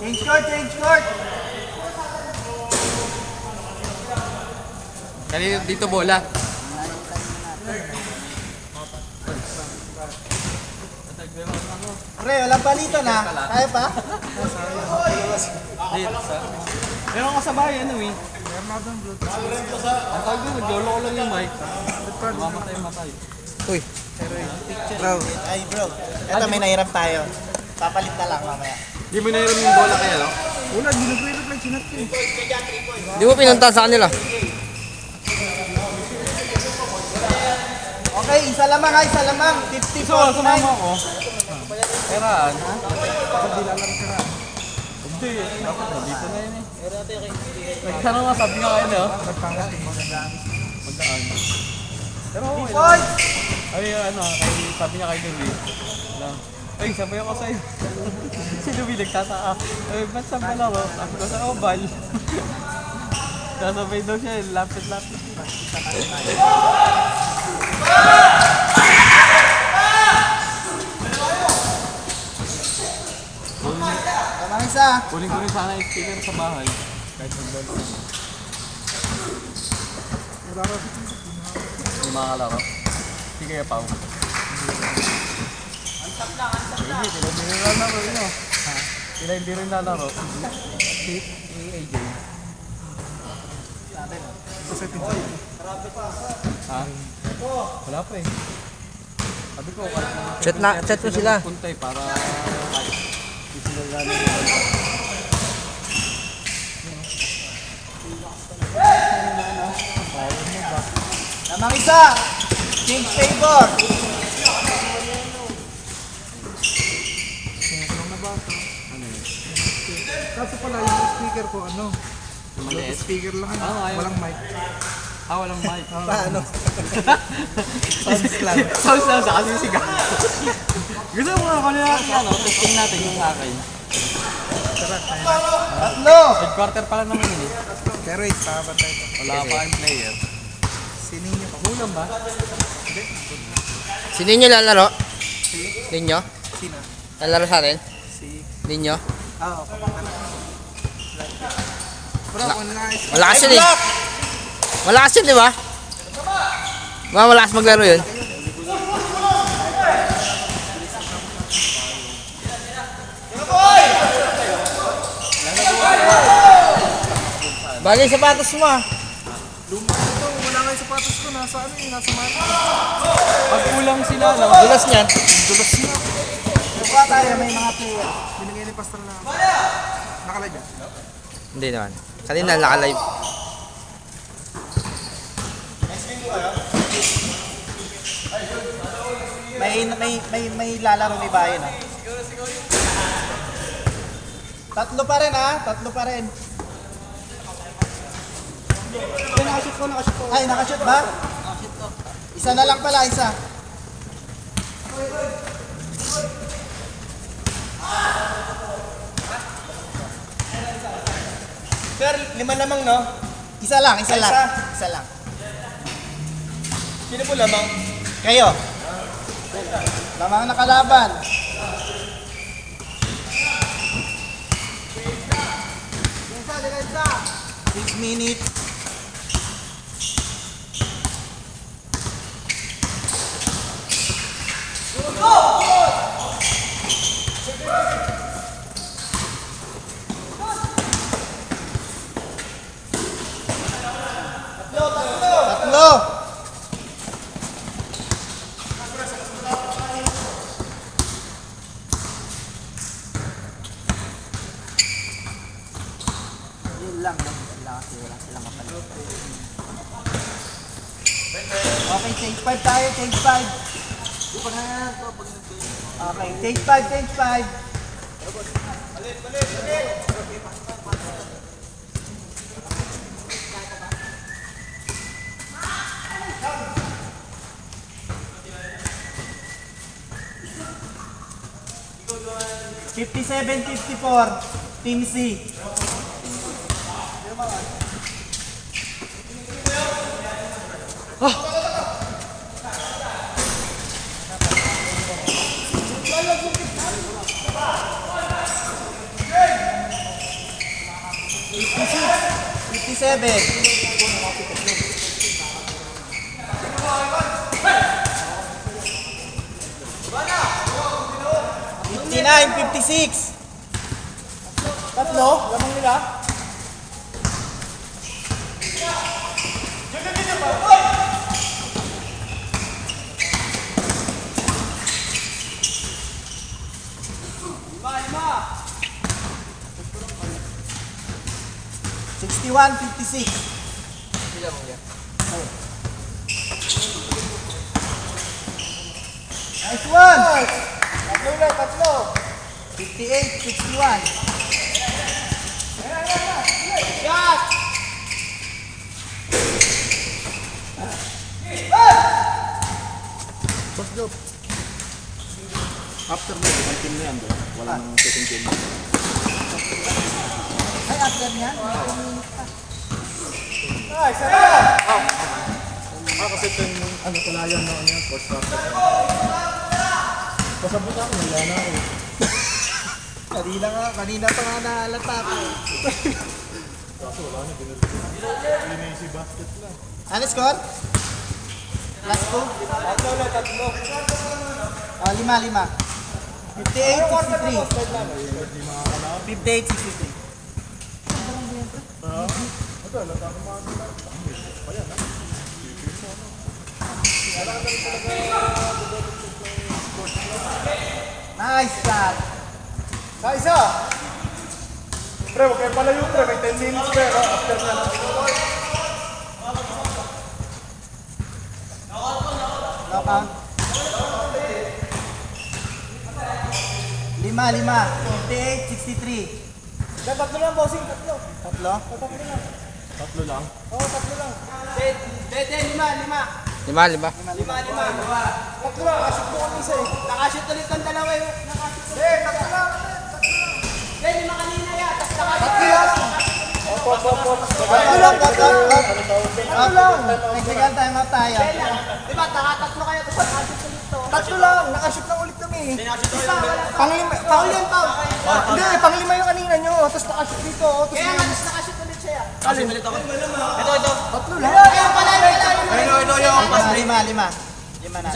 Change court, change court! Kanina dito bola. Pre, walang palitan ha. Kaya pa? Meron ka sa bahay, ano eh. Ang tawag doon, naglolo ko lang yung mic. Mamatay. Uy. Bro. Ay bro, eto may nahiram tayo. Papalit na lang mamaya. Di mo nairam yung bola kaya, no? Wala, di nag-reflect sinat ko. Di mo pinunta sa kanila? Okay, isa lamang ha, isa lamang. 50 So, sumama ako. Peraan. Hindi, dapat na dito na yun eh. Nagtanong nga, sabi nga kayo na, magdaan. Pero okay lang. Ay, ano, sabi niya kay Louie. Ay, sabay ako sa'yo. Si Louie nagtataka. Ay, ba't sa palaro? Sabi ko sa oval. Kasabay daw siya, lapit-lapit. Lamang isa. Kunin ko rin sana yung speaker sa bahay. Kahit mag-ball. Hindi makakalaro. Hindi kaya Pao. Hindi, sila hindi rin lalaro yun o. Sila hindi rin lalaro. Si AJ. Ha? Wala pa eh. Sabi ko, Chat mo sila. Puntay para kahit hindi sila lalaro. Lamang isa. Change favor. Kaso pala yung speaker ko, ano? Maliit. Speaker lang, ayaw. walang mic. Walang mic. Paano? Sounds lang. Sounds lang sa kasi sigaw. Gusto mo nga kanina natin testing natin yung akin. Tatlo. Headquarter pala naman yun eh. Pero wait, pabatay ko. Wala pa kayong player. Sininyo pa. Kulang ba? Sino nyo lalaro? Ninyo? Sino? Lalaro sa atin? Si... Ninyo? Oo, papunta na. Bro, kung nice. Malakas yun eh. Malakas yun, di ba? Malakas maglaro yun. Bagay yung sapatos mo ah. Luma ito, wala nga yung sapatos ko. Nasa ano eh, nasa mata. Pag kulang sila, no? Dulas niyan. Dulas na. Buka tayo, may mga player. Binigay ni Pastor na. Nakalive yan. Hindi naman. Kanina naka-live. May lalaro ni Bayan ha. Tatlo pa rin ha, tatlo pa rin. Ay, nakashoot ba? Isa na lang pala, isa. Sir, 5 lamang no? Isa lang. Isa lang. Sino po lamang? Kayo. Lamang nakalaban. 6 minutes. Tatlo. Yun lang sila kasi wala silang kapalit. Okay, change 5 tayo, change 5. Okay, change 5, change 5. $57, $54, Team C. $59.56. Tatlo, lamang nila. $61.56. Nice one! Tatlo ulit, tatlo. 58-61. Shot! After mo, may team na yan, bro. Walang second team. Ay, after niyan? Kasi ito yung ano talayan na ano yan, first half. Pasabot ako, wala na ako. Kanina pa nga nahalata ko. Kaso wala na, binisi basket lang. Ano score? Last two? Tatlo ulit, tatlo. Oh, 5-5. 58-63. 58-63. Ito, lata ko mga sila. Ayan, ha? Nice shot. Sa isa! Pre, huwag kayo palayo, pre. May 10 minutes, pre. No? After na. No count. 5-5. 58-63. Tatlo lang, bossing. Tatlo. Tatlo? Tatlo lang? Oo, tatlo lang. Lima. Tatlo lang, asip mo kami isa eh. Nakashoot ulit ang dalawa yun. Tatlo lang. Tatlo yan. Opo. Tatlo lang. Technical time out tayo. Diba, tatlo kayo, tapos nakashoot ulit to. Tatlo lang. Nakashoot lang ulit kami. Panglima. Hindi, panglima yung kanina nyo. Tapos nakashoot dito. Kaya nga, tapos nakashoot ulit siya. Tatlo lang. Ayun pala, Lima na.